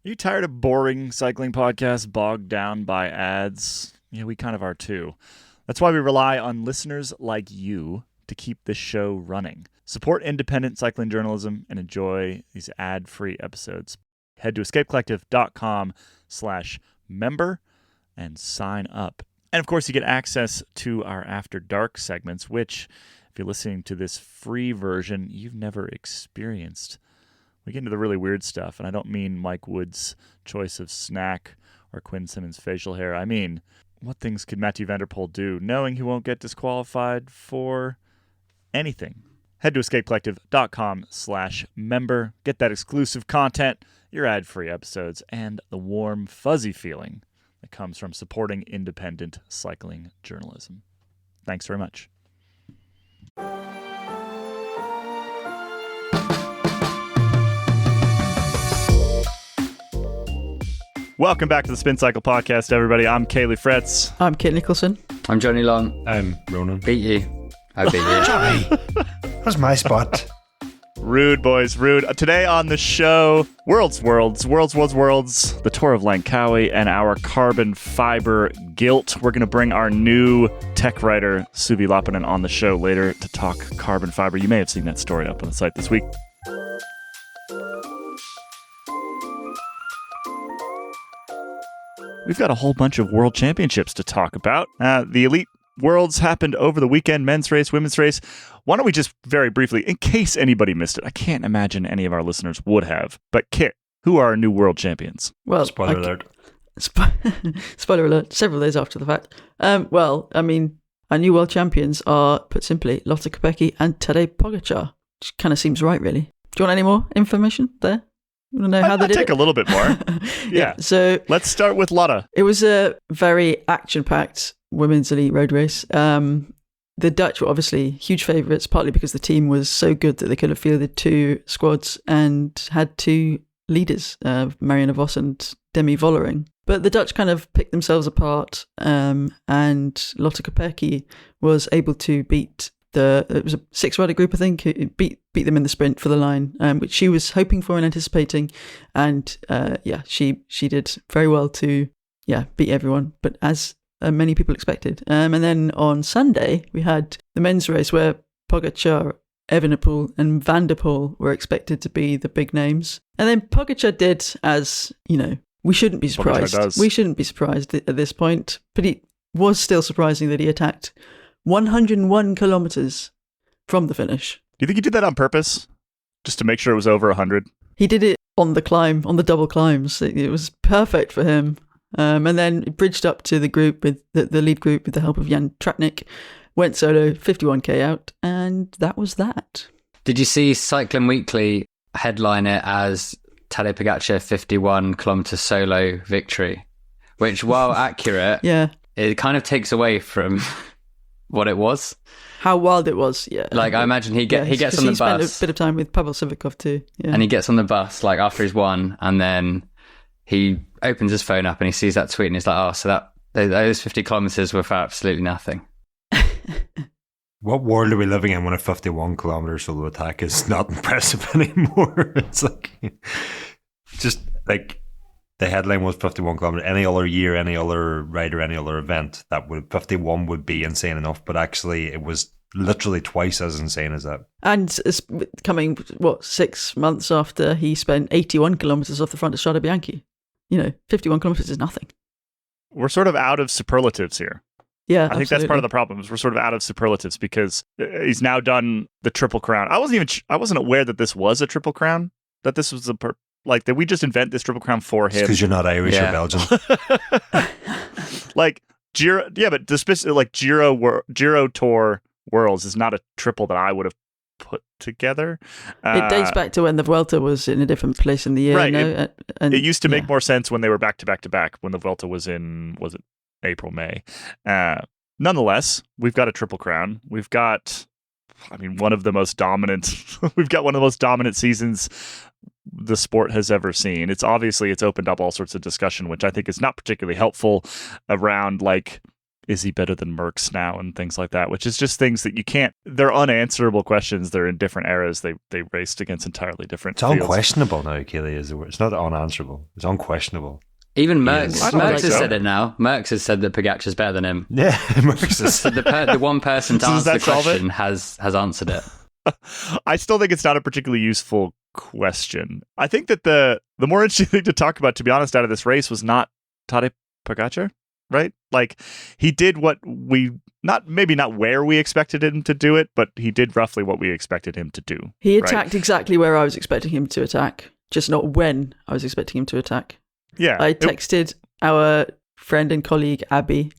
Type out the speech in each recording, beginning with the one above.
Are you tired of boring cycling podcasts bogged down by ads? Yeah, we kind of are too. That's why we rely on listeners like you to keep this show running. Support independent cycling journalism and enjoy these ad-free episodes. Head to escapecollective.com/member and sign up. And of course, you get access to our After Dark segments, which, if you're listening to this free version, you've never experienced. We get into the really weird stuff, and I don't mean Mike Wood's choice of snack or Quinn Simmons' facial hair. I mean, what things could Mathieu van der Poel do, knowing he won't get disqualified for anything? Head to escapecollective.com/member. Get that exclusive content, your ad-free episodes, and the warm, fuzzy feeling that comes from supporting independent cycling journalism. Thanks very much. Welcome back to the Spin Cycle Podcast, everybody. I'm Caley Fretz. I'm Kit Nicholson. I'm Jonny Long. I'm Ronan. Beat you. I beat you. Johnny! That's my spot. Rude, boys, rude. Today on the show, Worlds, the Tour of Langkawi, and our carbon fiber guilt. We're going to bring our new tech writer, Suvi Loponen, on the show later to talk carbon fiber. You may have seen that story up on the site this week. We've got a whole bunch of world championships to talk about. The Elite Worlds happened over the weekend, men's race, women's race. Why don't we just very briefly, in case anybody missed it, I can't imagine any of our listeners would have, but Kit, who are our new world champions? Well, Spoiler alert. Spoiler alert, several days after the fact. Our new world champions are, put simply, Lotte Kopecky and Tadej Pogačar, which kind of seems right, really. Do you want any more information there? You want to know how they did it? I'll take a little bit more. Yeah. So let's start with Lotte. It was a very action-packed women's elite road race. The Dutch were obviously huge favourites, partly because the team was so good that they could have fielded two squads and had two leaders, Marianne Vos and Demi Vollering. But the Dutch kind of picked themselves apart, and Lotte Kopecky was able to beat it was a six-rider group, I think, who beat them in the sprint for the line, which she was hoping for and anticipating. And she did very well to beat everyone, but as many people expected. And then on Sunday, we had the men's race where Pogačar, Evenepoel and Van der Poel were expected to be the big names. And then Pogačar did, as, we shouldn't be surprised. We shouldn't be surprised at this point, but it was still surprising that he attacked 101 kilometers from the finish. Do you think he did that on purpose? Just to make sure it was over 100? He did it on the climb, on the double climbs. It was perfect for him. And then bridged up to the group, with the lead group, with the help of Jan Tratnik, went solo, 51k out, and that was that. Did you see Cycling Weekly headline it as Tadej Pogačar 51 kilometer solo victory? Which, while accurate, it kind of takes away from what it was. How wild it was, yeah. Like, I imagine he gets on the bus. He spent a bit of time with Pavel Sivakov too. Yeah. And he gets on the bus, like, after he's won, and then he opens his phone up and he sees that tweet and he's like, oh, so those 50 kilometers were for absolutely nothing. What world are we living in when a 51 kilometer solo attack is not impressive anymore? It's like, just like, the headline was 51 kilometers. Any other year, any other rider, any other event, 51 would be insane enough. But actually, it was literally twice as insane as that. And it's coming, 6 months after he spent 81 kilometers off the front of Strade Bianche. 51 kilometers is nothing. We're sort of out of superlatives here. Yeah, I think that's part of the problem. Is we're sort of out of superlatives because he's now done the Triple Crown. I wasn't aware that this was a Triple Crown. That this was did we just invent this Triple Crown for him? Because you're not Irish or Belgian. Giro, but Giro Tour Worlds is not a triple that I would have put together. It dates back to when the Vuelta was in a different place in the year. Right. It used to make more sense when they were back to back to back, when the Vuelta was in, was it April, May? Nonetheless, we've got a Triple Crown. We've got, one of the most dominant, we've got one of the most dominant seasons the sport has ever seen. It's opened up all sorts of discussion, which I think is not particularly helpful around is he better than Merckx now and things like that, which is just things that you can't, they're unanswerable questions. They're in different eras. They raced against entirely different It's fields. unquestionable now, Caley, is the word. It's not unanswerable. It's unquestionable. Even Merckx has so. said it now. Merckx has said that Pogačar's better than him. Yeah, Merckx is. So the one person to answer the solve it? question has answered it. I still think it's not a particularly useful question. I think that the more interesting thing to talk about, to be honest, out of this race was not Tadej Pogačar, right? Like, he did what maybe not where we expected him to do it, but he did roughly what we expected him to do. He attacked exactly where I was expecting him to attack, just not when I was expecting him to attack. Yeah. I texted our friend and colleague Abby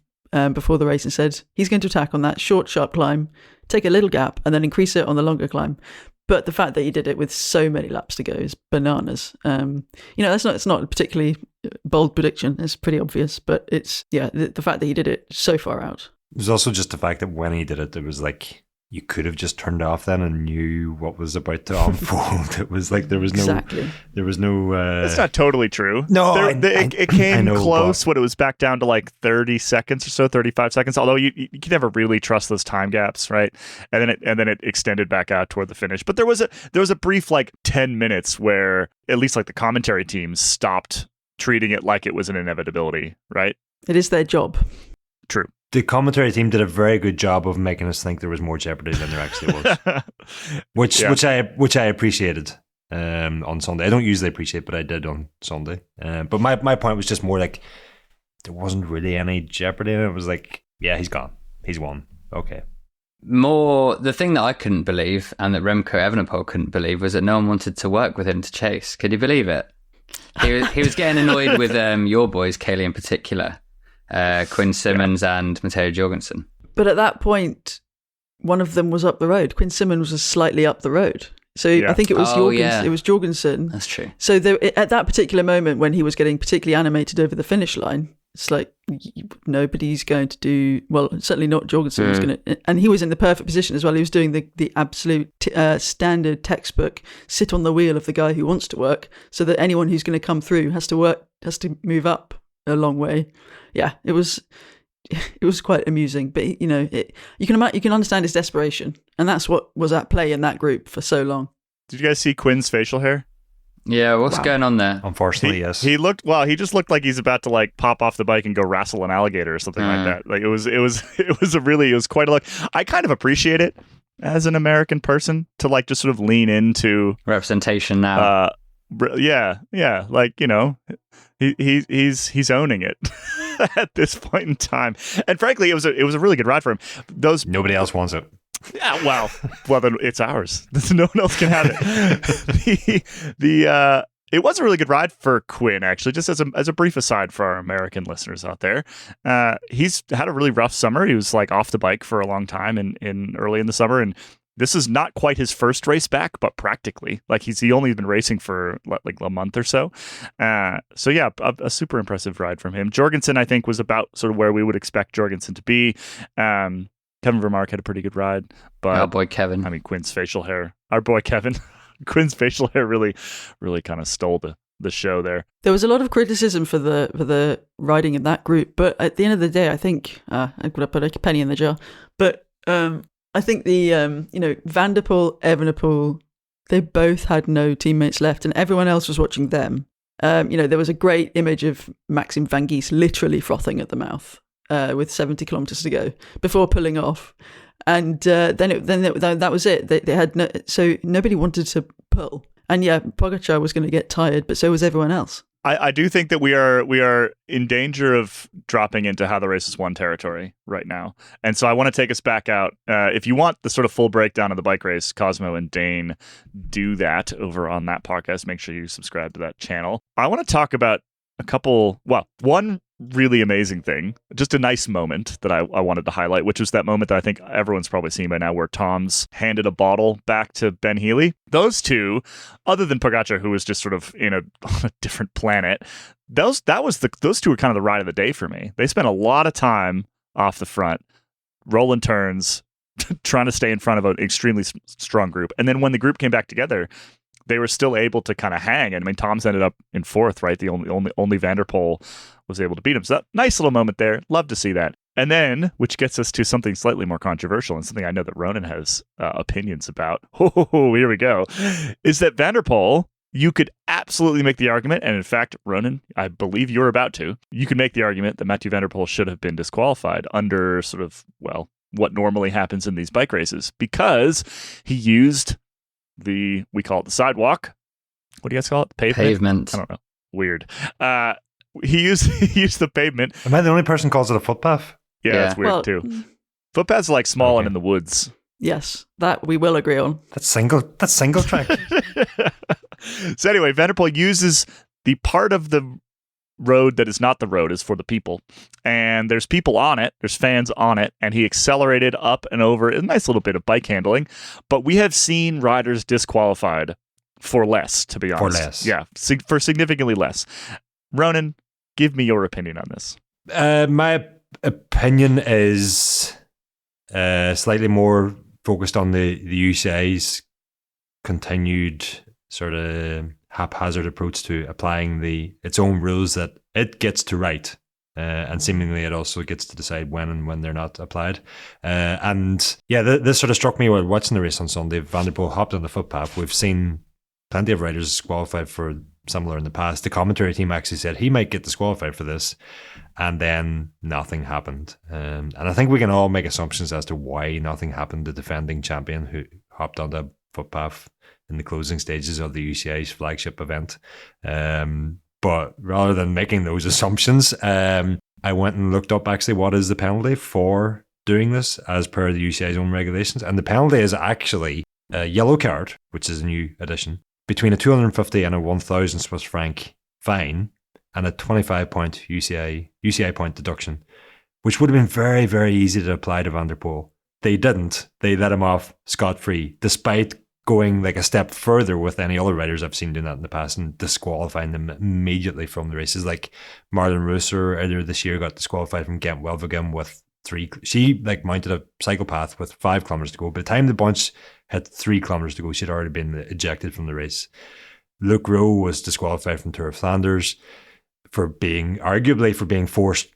before the race and said, he's going to attack on that short, sharp climb, take a little gap, and then increase it on the longer climb. But the fact that he did it with so many laps to go is bananas. It's not a particularly bold prediction. It's pretty obvious, but it's, the fact that he did it so far out. It was also just the fact that when he did it, it was like, you could have just turned off then and knew what was about to unfold. It was like there was no. It's not totally true. No, it came close but when it was back down to like 30 seconds or so, 35 seconds. Although you can never really trust those time gaps, right? And then it extended back out toward the finish. But there was a brief like 10 minutes where at least like the commentary team stopped treating it like it was an inevitability, right? It is their job. True. The commentary team did a very good job of making us think there was more jeopardy than there actually was, which I appreciated on Sunday. I don't usually appreciate, but I did on Sunday. But my point was just more like there wasn't really any jeopardy, and it was like, yeah, he's gone, he's won, okay. More, the thing that I couldn't believe, and that Remco Evenepoel couldn't believe, was that no one wanted to work with him to chase. Could you believe it? He was getting annoyed with your boys, Caley in particular. Quinn Simmons and Mathieu Jorgensen. But at that point, one of them was up the road. Quinn Simmons was slightly up the road. So I think it was Jorgensen. It was Jorgensen. That's true. So at that particular moment when he was getting particularly animated over the finish line, it's like nobody's going to do, well, certainly not Jorgensen was going to, and he was in the perfect position as well. He was doing the absolute standard textbook sit on the wheel of the guy who wants to work, so that anyone who's going to come through has to move up a long way. Yeah, it was quite amusing, but you can understand his desperation, and that's what was at play in that group for so long. Did you guys see Quinn's facial hair? Yeah, what's going on there? Unfortunately, yes. He just looked like he's about to like pop off the bike and go wrestle an alligator or something like that. Like it was quite a look. I kind of appreciate it as an American person to like just sort of lean into representation now. Yeah, like he's owning it at this point in time, and frankly, it was a really good ride for him. Nobody else wants it. Yeah, well, then it's ours. No one else can have it. It was a really good ride for Quinn, actually. Just as a brief aside for our American listeners out there, he's had a really rough summer. He was like off the bike for a long time in early in the summer, and this is not quite his first race back, but practically. Like he only been racing for like a month or so. So yeah, a super impressive ride from him. Jorgensen, I think, was about sort of where we would expect Jorgensen to be. Kevin Vermark had a pretty good ride, but our boy Kevin. I mean, Quinn's facial hair. Our boy Kevin. Quinn's facial hair really kind of stole the show there. There was a lot of criticism for the riding in that group, but at the end of the day, I think I'm gonna put a penny in the jar. But I think the Van der Poel, Evenepoel, they both had no teammates left, and everyone else was watching them. There was a great image of Maxim Van Gies literally frothing at the mouth with 70 kilometers to go before pulling off, and then that was it. They had so nobody wanted to pull, and Pogačar was going to get tired, but so was everyone else. I do think that we are in danger of dropping into how the race is won territory right now. And so I want to take us back out. If you want the sort of full breakdown of the bike race, Cosmo and Dane do that over on that podcast. Make sure you subscribe to that channel. I want to talk about one really amazing thing, just a nice moment that I wanted to highlight, which was that moment that I think everyone's probably seen by now, where Tom's handed a bottle back to Ben Healy. Those two, other than Pogačar, who was just sort of on a different planet, those two were kind of the ride of the day for me. They spent a lot of time off the front, rolling turns, trying to stay in front of an extremely strong group. And then when the group came back together, they were still able to kind of hang. And I mean, Tom's ended up in fourth, right? The only Van der Poel was able to beat him. So that nice little moment there. Love to see that. And then, which gets us to something slightly more controversial and something I know that Ronan has opinions about. Oh, here we go. Is that Van der Poel, you could absolutely make the argument, and in fact, Ronan, I believe you're about to, you could make the argument that Mathieu Van der Poel should have been disqualified under sort of, well, what normally happens in these bike races, because he used we call it the sidewalk. What do you guys call it? Pavement. I don't know. Weird. He used the pavement. Am I the only person who calls it a footpath? Yeah, that's weird too. Footpaths are like small and in the woods. Yes, that we will agree on. That's single track. So anyway, Van der Poel uses the part of the road that is not the road, is for the people. And there's people on it, there's fans on it, and he accelerated up and over, a nice little bit of bike handling. But we have seen riders disqualified for less, to be honest. For less. Yeah, for significantly less. Ronan, give me your opinion on this. My opinion is slightly more focused on the UCI's continued sort of haphazard approach to applying its own rules that it gets to write, and seemingly it also gets to decide when and when they're not applied. And yeah, this sort of struck me while watching the race on Sunday. Van der Poel hopped on the footpath. We've seen plenty of riders disqualified for similar in the past. The commentary team actually said he might get disqualified for this, and then nothing happened. And I think we can all make assumptions as to why nothing happened. The defending champion who hopped on the footpath in the closing stages of the UCI's flagship event. But rather than making those assumptions, I went and looked up actually what is the penalty for doing this as per the UCI's own regulations. And the penalty is actually a yellow card, which is a new addition, between a 250 and a 1,000 Swiss franc fine and a 25-point UCI point deduction, which would have been very, very easy to apply to Van der Poel. They didn't. They let him off scot-free, despite going like a step further with any other riders I've seen doing that in the past and disqualifying them immediately from the races. Like Marlon Reusser earlier this year got disqualified from Ghent-Wevelgem with 3. She like mounted a cycle path with 5 kilometers to go. By the time the bunch had 3 kilometers to go, she'd already been ejected from the race. Luke Rowe was disqualified from Tour of Flanders for being forced,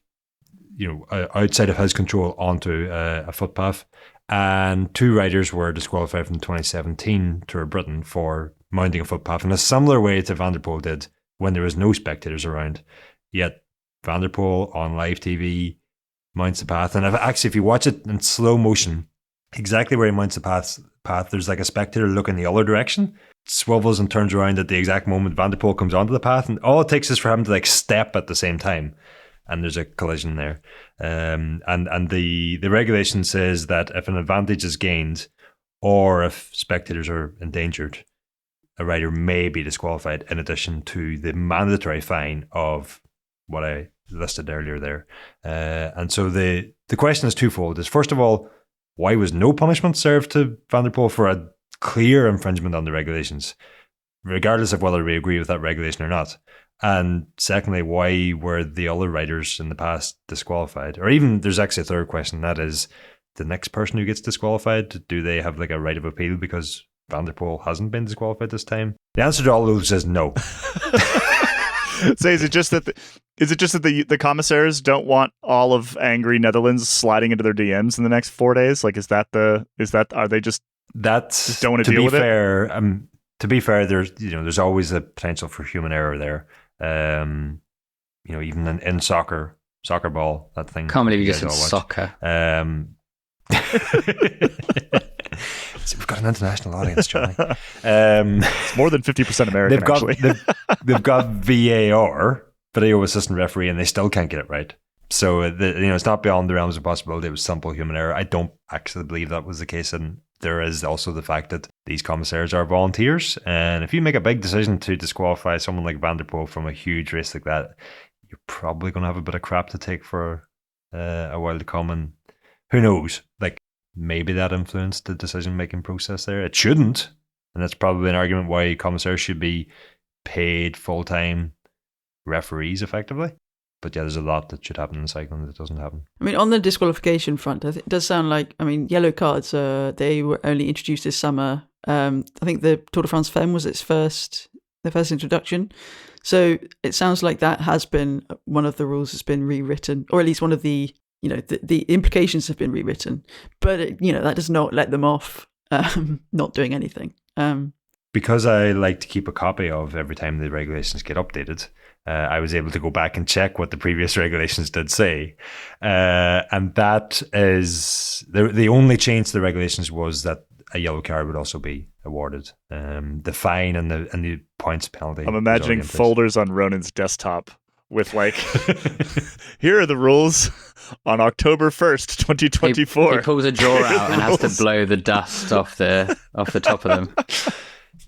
outside of his control onto a footpath. And 2 riders were disqualified from the 2017 Tour of Britain for mounting a footpath in a similar way to Van der Poel did when there was no spectators around. Yet Van der Poel on live TV mounts the path. And if you watch it in slow motion, exactly where he mounts the path, there's like a spectator looking the other direction, swivels and turns around at the exact moment Van der Poel comes onto the path, and all it takes is for him to like step at the same time, and there's a collision there. And the regulation says that if an advantage is gained or if spectators are endangered, a rider may be disqualified in addition to the mandatory fine of what I listed earlier there. And so the question is twofold. Is first of all, why was no punishment served to Van der Poel for a clear infringement on the regulations, regardless of whether we agree with that regulation or not? And secondly, why were the other riders in the past disqualified? Or even, there's actually a third question, that is, the next person who gets disqualified, do they have like a right of appeal because Van der Poel hasn't been disqualified this time? The answer to all those is no. So is it just that the commissaires don't want all of angry Netherlands sliding into their DMs in the next 4 days? Like, are they just don't want to deal with it? To be fair, there's always a potential for human error there. Even in soccer ball, that thing. Can't believe you just said soccer. We've got an international audience, Johnny. It's more than 50% American. They've got VAR, video assistant referee, and they still can't get it right. So it's not beyond the realms of possibility. It was simple human error. I don't actually believe that was the case, and there is also the fact that these commissaires are volunteers, and if you make a big decision to disqualify someone like Van der Poel from a huge race like that, you're probably going to have a bit of crap to take for a while to come. And who knows? Like, maybe that influenced the decision-making process there. It shouldn't, and that's probably an argument why commissaires should be paid full-time referees, effectively. But yeah, there's a lot that should happen in cycling that doesn't happen. I mean, on the disqualification front, it does sound like, yellow cards, they were only introduced this summer. I think the Tour de France Femme was their first introduction. So it sounds like that has been one of the rules that's been rewritten, or at least one of the the implications have been rewritten, but that does not let them off not doing anything. Because I like to keep a copy of every time the regulations get updated, I was able to go back and check what the previous regulations did say. And that is the only change to the regulations was that a yellow card would also be awarded. The fine and the points penalty. I'm imagining folders on Ronan's desktop with here are the rules on October 1st, 2024. He pulls a drawer out and has to blow the dust off the top of them.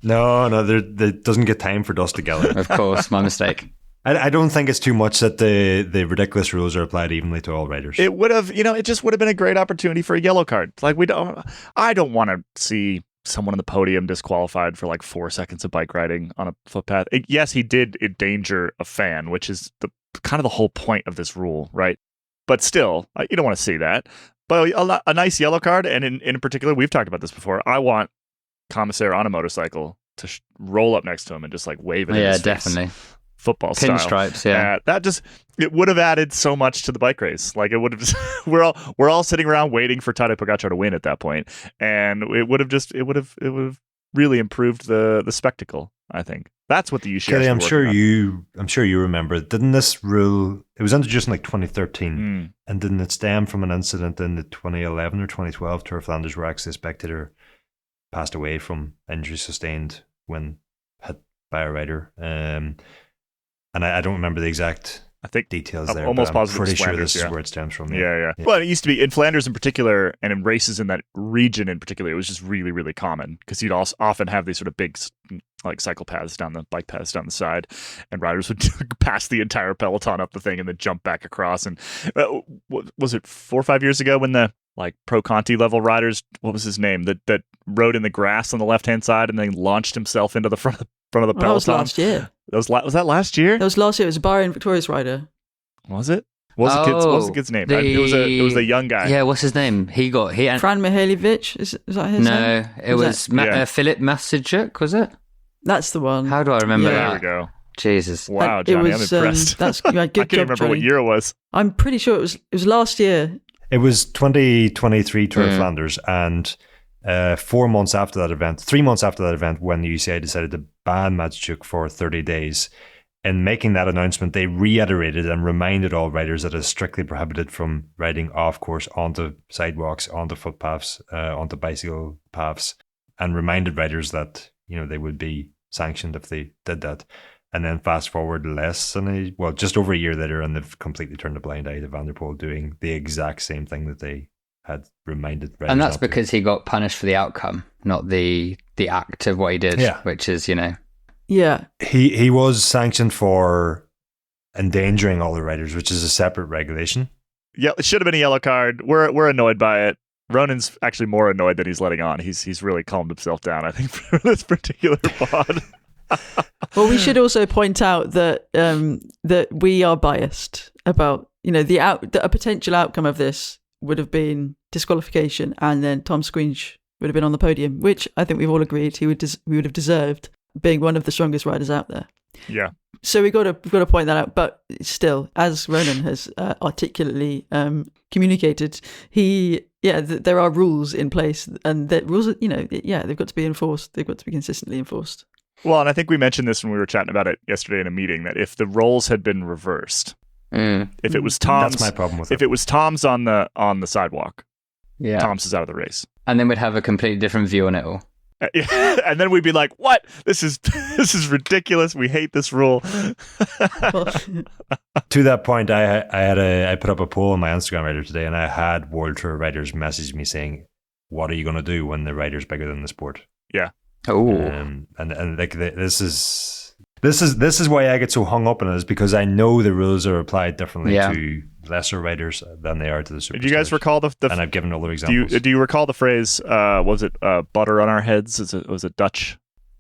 No, there doesn't get time for dust to gather. Of course, my mistake. I don't think it's too much that the ridiculous rules are applied evenly to all riders. It would have, it just would have been a great opportunity for a yellow card. I don't want to see someone on the podium disqualified for 4 seconds of bike riding on a footpath. Yes, he did endanger a fan, which is kind of the whole point of this rule, right? But still, you don't want to see that. But a nice yellow card, and in particular, we've talked about this before. I want Commissaire on a motorcycle to roll up next to him and just wave it. Yeah, in his definitely. Face. Football style. Pinstripes, yeah. It would have added so much to the bike race. It would have. We're all sitting around waiting for Tadej Pogačar to win at that point, and it would have really improved the spectacle. I think that's what the UCI. Caley, I'm sure you remember. Didn't this rule? It was introduced in 2013, and didn't it stem from an incident in the 2011 or 2012 Tour of Flanders where actually a spectator passed away from injuries sustained when hit by a rider? And I don't remember the exact details there. Almost but I'm positive pretty sure Flanders, this is where it stems from. Yeah. Well, it used to be in Flanders in particular, and in races in that region in particular, it was just really, really common because you'd also often have these sort of big cycle paths bike paths down the side, and riders would pass the entire peloton up the thing and then jump back across. And was it 4 or 5 years ago when the Pro Conti level riders, what was his name, that rode in the grass on the left hand side and then launched himself into the front of the peloton? That was last year. Was that last year? That was last year. It was a Bahrain victorious rider. Was it? What was the kid's name? It was the young guy. Yeah, what's his name? Fran Mihailovic. Is that his name? No, it was Filip Massajuk, was it? That's the one. How do I remember that? There we go. Jesus. Wow, Johnny, I'm impressed. That's good. I can't remember Johnny. what year it was. I'm pretty sure it was last year. It was 2023 Tour of Flanders, and 3 months after that event, when the UCI decided to ban Mathieu for 30 days, in making that announcement, they reiterated and reminded all riders that it is strictly prohibited from riding off course onto sidewalks, onto footpaths, onto bicycle paths, and reminded riders that they would be sanctioned if they did that. And then fast forward just over a year later, and they've completely turned a blind eye to Van der Poel doing the exact same thing that they had reminded riders. And that's because he got punished for the outcome, not the act of what he did, which is, Yeah. He was sanctioned for endangering all the riders, which is a separate regulation. Yeah, it should have been a yellow card. We're annoyed by it. Ronan's actually more annoyed than he's letting on. He's really calmed himself down, I think, for this particular pod. Well, we should also point out that that we are biased about a potential outcome of this would have been disqualification, and then Tom Squinch would have been on the podium, which I think we've all agreed we would have deserved, being one of the strongest riders out there. Yeah. So we've got to point that out, but still, as Ronan has articulately communicated, there are rules in place, and that rules, they've got to be enforced. They've got to be consistently enforced. Well, and I think we mentioned this when we were chatting about it yesterday in a meeting, that if the roles had been reversed, if it was Tom's, that's my problem with it. If it was Tom's on the sidewalk, yeah, Tom's is out of the race, and then we'd have a completely different view on it all. And then we'd be like, "What? This is ridiculous. We hate this rule." To that point, I put up a poll on my Instagram earlier today, and I had World Tour riders message me saying, "What are you going to do when the rider's bigger than the sport?" Yeah. Oh. This is why I get so hung up on it, is because I know the rules are applied differently to lesser riders than they are to the superstars. Do you guys recall the and I've given other examples. Do you recall the phrase? Was it butter on our heads? Was it Dutch?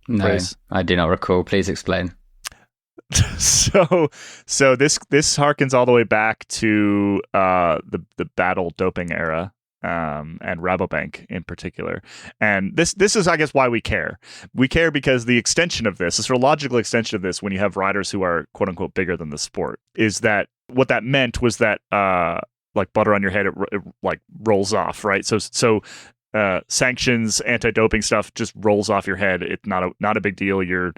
No, phrase? I do not recall. Please explain. So this harkens all the way back to the battle doping era. And Rabobank in particular. And this is, I guess, why we care. We care because the extension of this, the sort of logical extension of this, when you have riders who are quote unquote bigger than the sport, is that what that meant was that like butter on your head, it like rolls off, right? So sanctions, anti-doping stuff just rolls off your head. It's not a big deal. You're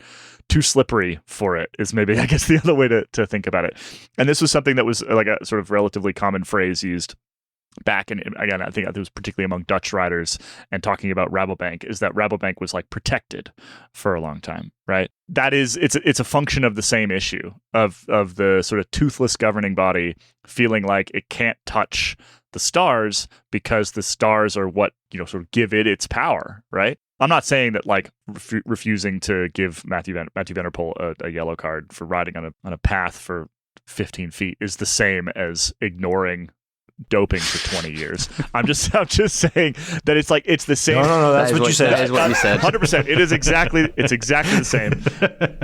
too slippery for it is maybe, I guess, the other way to think about it. And this was something that was like a sort of relatively common phrase used back in, again, I think it was particularly among Dutch riders, and talking about Rabobank, is that Rabobank was like protected for a long time, right? That is, it's a function of the same issue of the sort of toothless governing body feeling like it can't touch the stars because the stars are what, sort of give it its power, right? I'm not saying that like refusing to give Mathieu van der Poel a yellow card for riding on a path for 15 feet is the same as ignoring doping for 20 years. I'm just saying that it's the same. No, that's what you said. That is what you said. 100%. It's exactly the same.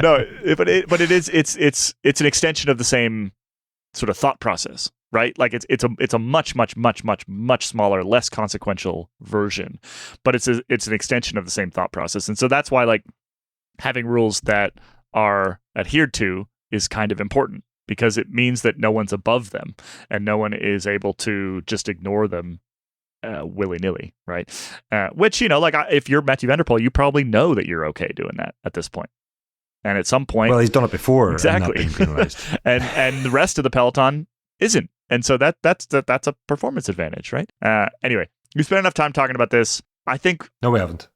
No, but it's an extension of the same sort of thought process, right? Like it's a much smaller, less consequential version, but it's an extension of the same thought process. And so that's why like having rules that are adhered to is kind of important, because it means that no one's above them and no one is able to just ignore them willy-nilly, right? Which, if you're Mathieu van der Poel, you probably know that you're okay doing that at this point. And at some point... Well, he's done it before. Exactly. And not being penalized. and the rest of the peloton isn't. And so that's a performance advantage, right? Anyway, we spent enough time talking about this. I think... No, we haven't.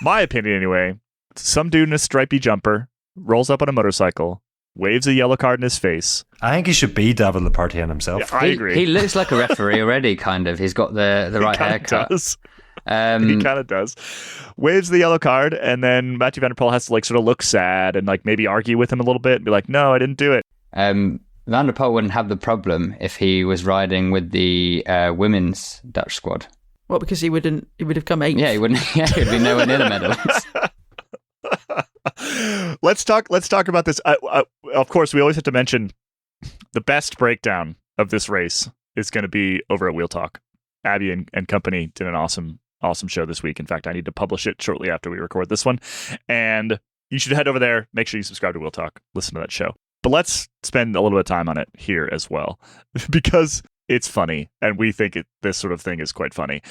My opinion, anyway, some dude in a stripy jumper rolls up on a motorcycle, waves a yellow card in his face. I think he should be David Lepartien himself. Yeah, I agree. He looks like a referee already, kind of. He's got the right haircut. Does. He kind of does. Waves the yellow card, and then Mathieu van der Poel has to like sort of look sad and like maybe argue with him a little bit and be like, "No, I didn't do it." Van der Poel wouldn't have the problem if he was riding with the women's Dutch squad. Well, because he would have come 8th. Yeah, he wouldn't. Yeah, he'd be nowhere near the medals. Let's talk about this. Of course, we always have to mention the best breakdown of this race is going to be over at Wheel Talk. Abby and company did an awesome show this week. In fact, I need to publish it shortly after we record this one. And you should head over there. Make sure you subscribe to Wheel Talk. Listen to that show. But let's spend a little bit of time on it here as well, because it's funny, and we think this sort of thing is quite funny.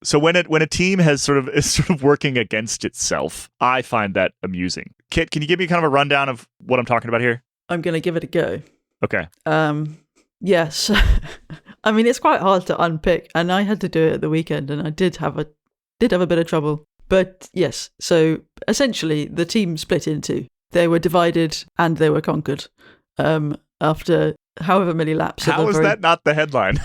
So when a team is sort of working against itself, I find that amusing. Kit, can you give me kind of a rundown of what I'm talking about here? I'm going to give it a go. Okay. Yes. I mean, it's quite hard to unpick, and I had to do it at the weekend, and I did have a bit of trouble. But yes, so essentially the team split in two. They were divided and they were conquered after however many laps. How is that not the headline?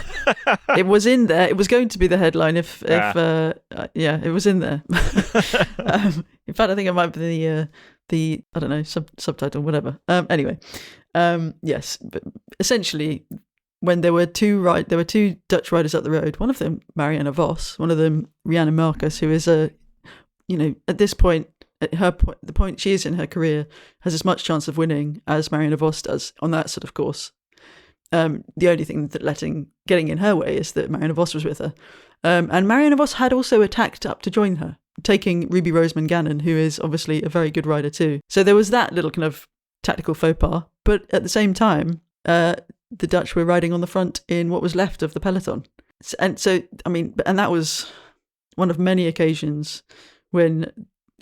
It was in there. It was going to be the headline if it was in there. In fact, I think it might be the I don't know, subtitle, whatever. Anyway, yes, but essentially, when there were two Dutch riders up the road. One of them, Marianne Vos. One of them, Rianne Marcus, who is at this point, at the point she is in her career, has as much chance of winning as Marianne Vos does on that sort of course. The only thing that getting in her way is that Marianne Vos was with her. And Marianne Vos had also attacked up to join her, taking Ruby Roseman Gannon, who is obviously a very good rider too. So there was that little kind of tactical faux pas. But at the same time, the Dutch were riding on the front in what was left of the peloton. And so, I mean, and that was one of many occasions when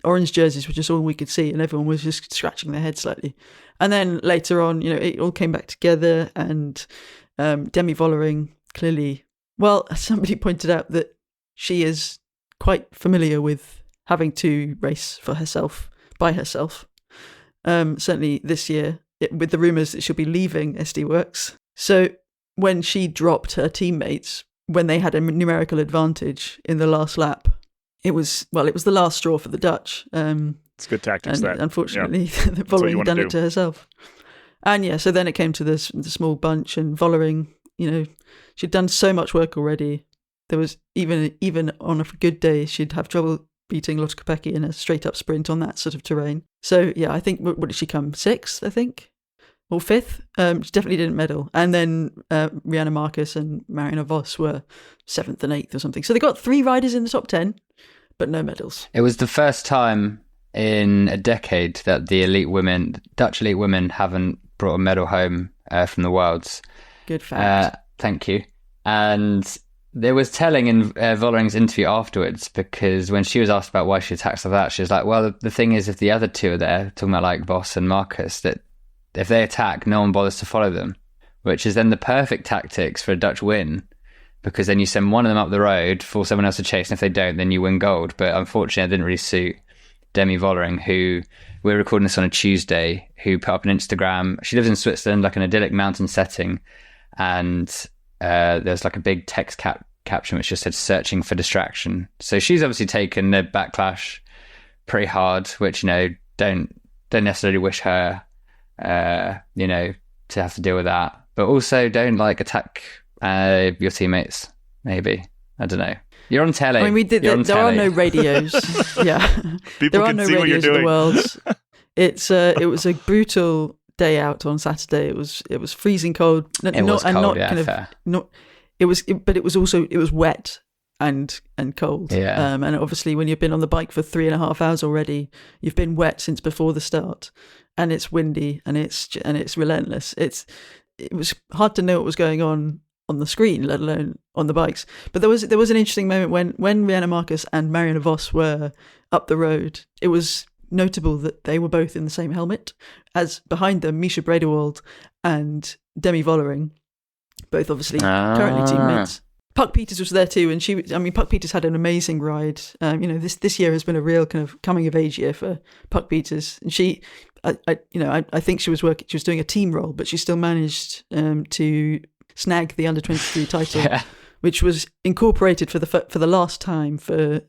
orange jerseys were just all we could see and everyone was just scratching their head slightly. And then later on, it all came back together, and Demi Vollering clearly, well, somebody pointed out that she is quite familiar with having to race by herself. Certainly this year, with the rumours that she'll be leaving SD Works. So when she dropped her teammates, when they had a numerical advantage in the last lap, it was the last straw for the Dutch. It's good tactics. And that unfortunately, Vollering had done it to herself. And yeah, so then it came to the small bunch, and Vollering, she'd done so much work already. There was even on a good day, she'd have trouble beating Lotte Kopecky in a straight up sprint on that sort of terrain. So yeah, I think, what did she come? 6th, I think? Or 5th? She definitely didn't medal. And then Rianne Marcus and Marianne Vos were 7th and 8th or something. So they got 3 riders in the top 10, but no medals. It was the first time in a decade that the Dutch elite women haven't brought a medal home from the Worlds. Good fact. Thank you. And there was telling in Vollering's interview afterwards, because when she was asked about why she attacks like that, she was like, well, the thing is, if the other two are there, talking about like Voss and Marcus, that if they attack, no one bothers to follow them, which is then the perfect tactics for a Dutch win, because then you send one of them up the road for someone else to chase, and if they don't, then you win gold. But unfortunately, it didn't really suit Demi Vollering, who, we're recording this on a Tuesday, who put up an Instagram. She lives in Switzerland, like an idyllic mountain setting, and there's like a big text caption which just said "searching for distraction." So she's obviously taken the backlash pretty hard, which, you know, don't necessarily wish her, you know, to have to deal with that. But also don't like attack your teammates. Maybe, I don't know. You're on telly. I mean, there are no radios. Yeah, People there are can no see what you're radios in the doing. world. It was a brutal day out on Saturday. It was freezing cold. It was cold, yeah, fair. It was wet and cold. Yeah. And obviously, when you've been on the bike for 3.5 hours already, you've been wet since before the start, and it's windy and it's relentless. It was hard to know what was going on the screen, let alone on the bikes. But there was an interesting moment when Rianne Marcus and Marianne Vos were up the road. It was notable that they were both in the same helmet, as behind them Misha Bredewald and Demi Vollering, both obviously currently teammates. Puck Peters was there too, and Puck Peters had an amazing ride. You know, this year has been a real kind of coming of age year for Puck Peters, and I think she was doing a team role, but she still managed to snag the under-23 title, which was incorporated for the last time for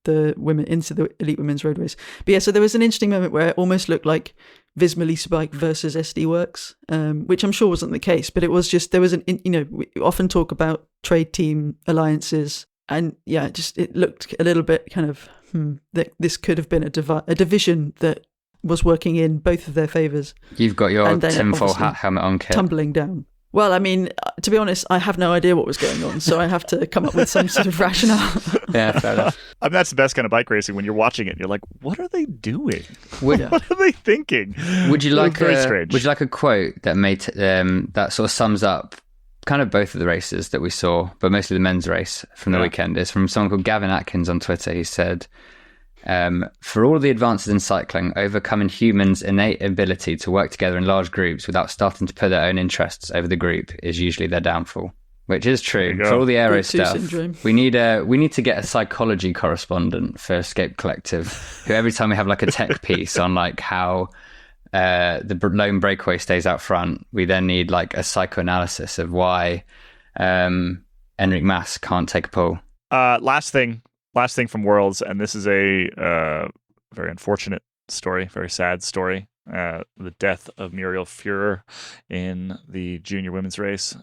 the women into the elite women's road race. But yeah, so there was an interesting moment where it almost looked like Visma Lease Bike versus SD Works, which I'm sure wasn't the case, but it was just, there was we often talk about trade team alliances, and yeah, it looked a little bit kind of that this could have been a division that was working in both of their favours. You've got your tinfoil hat helmet on, Kit. Tumbling down. Well, I mean, to be honest, I have no idea what was going on, so I have to come up with some sort of rationale. Yeah, fair enough. I mean, that's the best kind of bike racing, when you're watching it and you're like, what are they doing? What are they thinking? Would you like strange. Would you like a quote that made that sort of sums up kind of both of the races that we saw, but mostly the men's race from the weekend? Is from someone called Gavin Atkins on Twitter. He said, for all the advances in cycling, overcoming humans' innate ability to work together in large groups without starting to put their own interests over the group is usually their downfall. Which is true. For all the aero stuff, syndrome. we need to get a psychology correspondent for Escape Collective, who every time we have like a tech piece on like how the lone breakaway stays out front, we then need like a psychoanalysis of why Enric Mas can't take a pull. Last thing from Worlds, and this is a very unfortunate story, very sad story. The death of Muriel Führer in the junior women's race.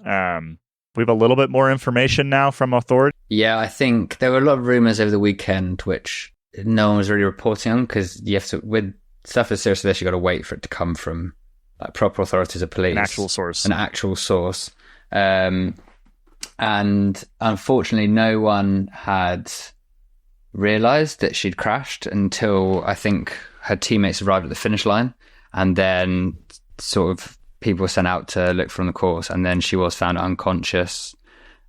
We have a little bit more information now from authorities. Yeah, I think there were a lot of rumours over the weekend, which no one was really reporting on, because you have to, with stuff as serious as this, you got to wait for it to come from like proper authorities or police. An actual source. And unfortunately, no one had realised that she'd crashed until I think her teammates arrived at the finish line, and then sort of people were sent out to look for on the course, and then she was found unconscious,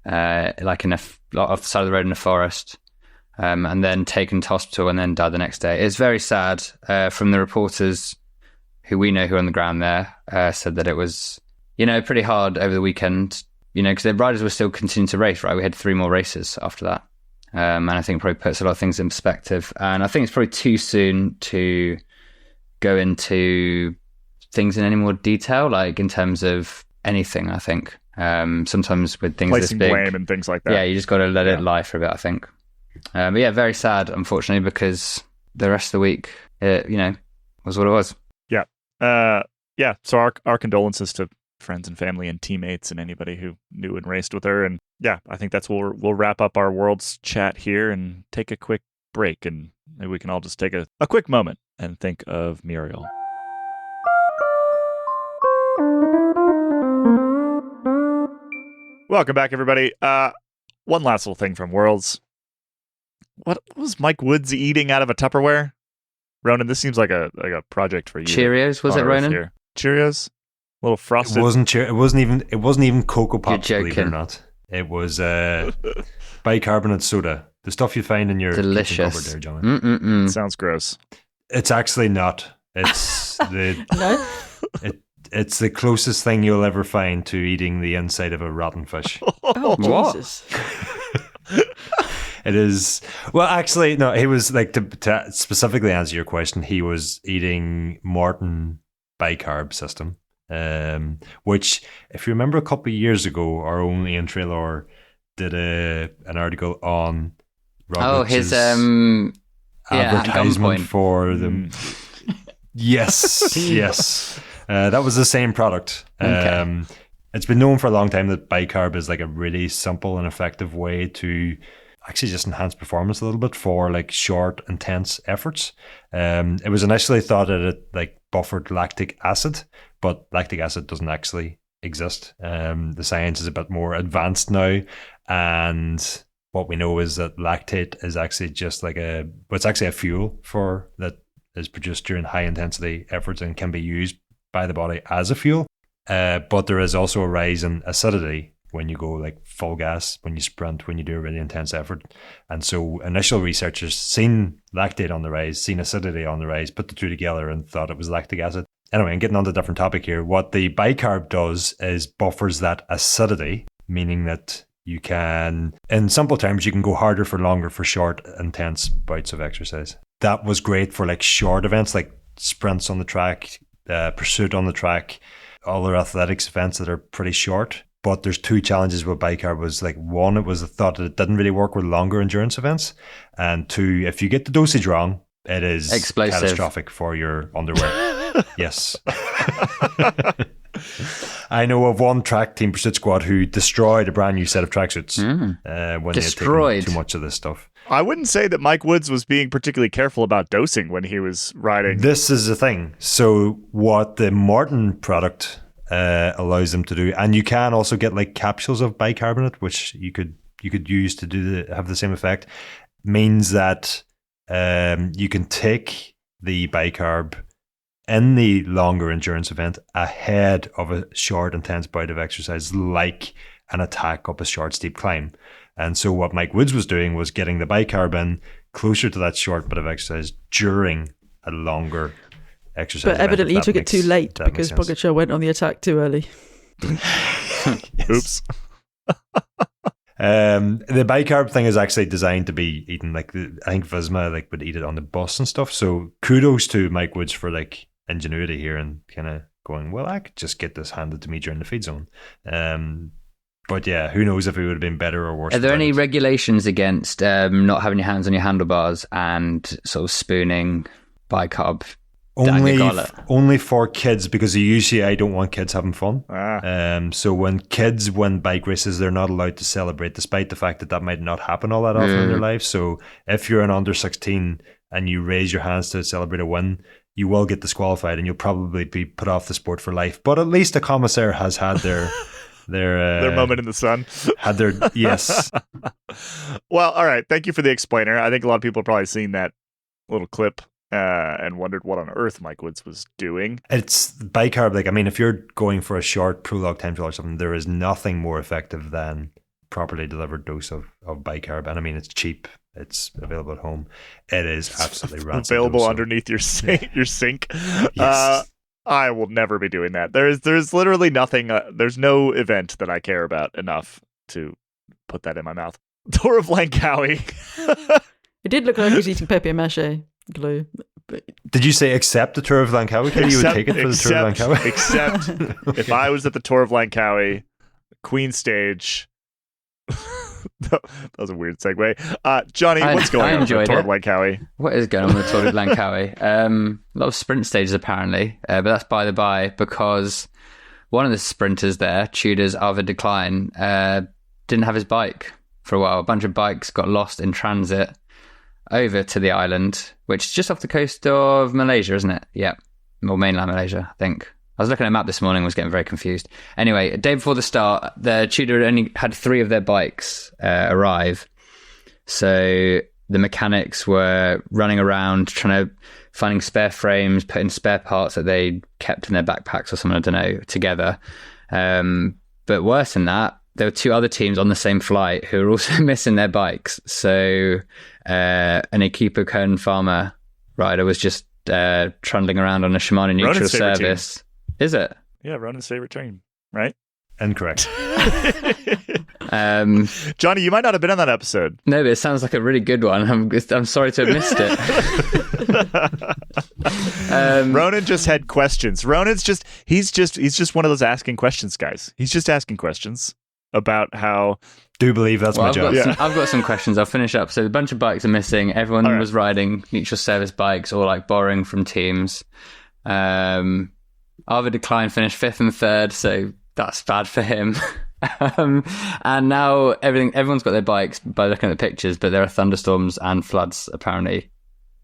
like off the side of the road in a forest, and then taken to hospital and then died the next day. It's very sad. From the reporters who we know who are on the ground there, said that it was, pretty hard over the weekend, because the riders were still continuing to race, right? We had 3 more races after that. And I think it probably puts a lot of things in perspective. And I think it's probably too soon to go into things in any more detail, like in terms of anything, I think. Sometimes with things placing this big, blame and things like that. Yeah, you just got to let it lie for a bit, I think. But yeah, very sad, unfortunately, because the rest of the week, was what it was. Yeah. So our condolences to friends and family and teammates and anybody who knew and raced with her. And yeah, I think that's where we'll wrap up our Worlds chat here and take a quick break, and maybe we can all just take a quick moment and think of Muriel. Welcome back, everybody. One last little thing from Worlds. What was Mike Woods eating out of a Tupperware? Ronan, this seems like a project for you. Cheerios, was it, Ronan? Cheerios? little frosted. It wasn't even Cocoa Pops, You're believe it or joking. not. It was bicarbonate soda. The stuff you find in your kitchen Delicious. cupboard there, Johnny. Sounds gross. It's actually not. It's No? it's the closest thing you'll ever find to eating the inside of a rotten fish. Oh, What? Jesus. It is. Well, actually, no. He was like to specifically answer your question. He was eating Morton bicarb system, which, if you remember, a couple of years ago, our own Ian Traylor did an article on His advertisement gunpoint. for them. Yes, yes. That was the same product. Okay. It's been known for a long time that bicarb is like a really simple and effective way to actually just enhance performance a little bit for like short, intense efforts. It was initially thought that it like buffered lactic acid, but lactic acid doesn't actually exist. The science is a bit more advanced now, and what we know is that lactate is actually just like it's actually a fuel for that is produced during high intensity efforts and can be used by the body as a fuel. But there is also a rise in acidity when you go like full gas, when you sprint, when you do a really intense effort. And so initial researchers seen lactate on the rise, seen acidity on the rise, put the two together and thought it was lactic acid. Anyway, I'm getting on to a different topic here. What the bicarb does is buffers that acidity, meaning that you can, in simple terms, you can go harder for longer for short, intense bouts of exercise. That was great for like short events, like sprints on the track, pursuit on the track, other athletics events that are pretty short. But there's two challenges with bicarb. Was like, one, it was the thought that it didn't really work with longer endurance events, and two, if you get the dosage wrong, it is Explosive. catastrophic for your underwear. Yes. I know of one track team pursuit squad who destroyed a brand new set of tracksuits when Destroyed. they had taken too much of this stuff. I wouldn't say that Mike Woods was being particularly careful about dosing when he was riding. This is the thing. So what the Morton product allows them to do, and you can also get like capsules of bicarbonate, which you could use to have the same effect, means that you can take the bicarb in the longer endurance event ahead of a short, intense bout of exercise, like an attack up a short, steep climb. And so what Mike Woods was doing was getting the bicarb in closer to that short bit of exercise during a longer exercise. But event, evidently if he that took it makes- too late that makes because sense. Pogačar went on the attack too early. Oops. The bicarb thing is actually designed to be eaten like I think Visma like would eat it on the bus and stuff. So kudos to Mike Woods for like ingenuity here and kind of going, well, I could just get this handed to me during the feed zone. But yeah, who knows if it would have been better or worse. Are there without any it. regulations against not having your hands on your handlebars and sort of spooning bicarb down your gullet? Only for kids, because the UCI don't want kids having fun. So when kids win bike races, they're not allowed to celebrate, despite the fact that might not happen all that often in their life. So if you're an under 16 and you raise your hands to celebrate a win, you will get disqualified and you'll probably be put off the sport for life. But at least a commissaire has had their moment in the sun. Had their yes. Well, all right. Thank you for the explainer. I think a lot of people have probably seen that little clip and wondered what on earth Mike Woods was doing. It's bicarb. Like, I mean, if you're going for a short prolog time trial or something, there is nothing more effective than properly delivered dose of bicarb. And I mean, it's cheap. It's available at home. It is absolutely rancid. Available dose, so- underneath your sink. Your sink. Yes. I will never be doing that. There's literally nothing. There's no event that I care about enough to put that in my mouth. Tour of Langkawi. It did look like he was eating papier-mâché glue. But Did you say accept the Tour of Langkawi? You would take it for the Tour of Langkawi? Except if I was at the Tour of Langkawi, Queen Stage. That was a weird segue. Johnny, what's going on with the Tour of Langkawi? What is going on with the Tour of Langkawi? A lot of sprint stages apparently, but that's by the by, because one of the sprinters there, Tudor's Arvid de Klein, didn't have his bike for a while. A bunch of bikes got lost in transit over to the island, which is just off the coast of Malaysia, isn't it? Yeah, or mainland Malaysia, I think. I was looking at a map this morning, was getting very confused. Anyway, a day before the start, the Tudor only had 3 of their bikes arrive. So the mechanics were running around finding spare frames, putting spare parts that they kept in their backpacks or something, I don't know, together. But worse than that, there were 2 other teams on the same flight who were also missing their bikes. So an Equipo Kern Farmer rider was just trundling around on a Shimano neutral service. Team. Is it? Yeah, Ronan's favorite team, right? Incorrect. Jonny, you might not have been on that episode. No, but it sounds like a really good one. I'm sorry to have missed it. Ronan just had questions. Ronan's he's just one of those asking questions guys. He's just asking questions about how. Do believe that's my job. I've got some questions. I'll finish up. So a bunch of bikes are missing. Everyone was riding neutral service bikes or like borrowing from teams. Arvid Decline finished 5th and 3rd, so that's bad for him. And now everyone's got their bikes by looking at the pictures, but there are thunderstorms and floods apparently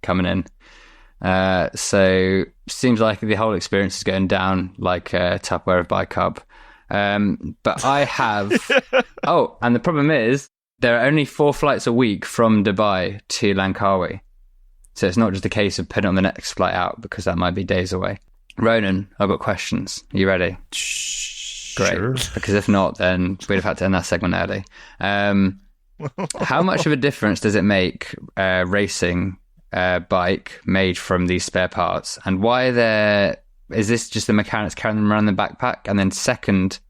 coming in. So seems like the whole experience is going down like a Tupperware of bicarb. But I have... and the problem is there are only 4 flights a week from Dubai to Langkawi. So it's not just a case of putting it on the next flight out, because that might be days away. Ronan, I've got questions. Are you ready? Great. Sure. Because if not, then we'd have had to end that segment early. How much of a difference does it make racing a bike made from these spare parts? And why is this just the mechanics carrying them around the backpack? And then second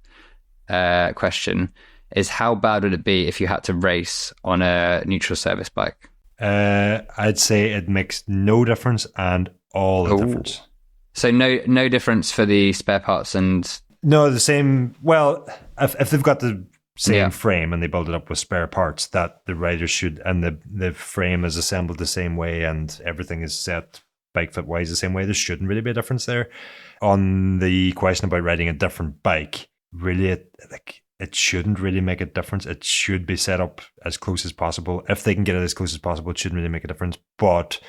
question is, how bad would it be if you had to race on a neutral service bike? I'd say it makes no difference and all the difference. So no difference for the spare parts and... No, the same. Well, if they've got the same frame and they build it up with spare parts, that the riders should, and the frame is assembled the same way and everything is set bike fit wise the same way, there shouldn't really be a difference there. On the question about riding a different bike, really, it shouldn't really make a difference. It should be set up as close as possible. If they can get it as close as possible, it shouldn't really make a difference. But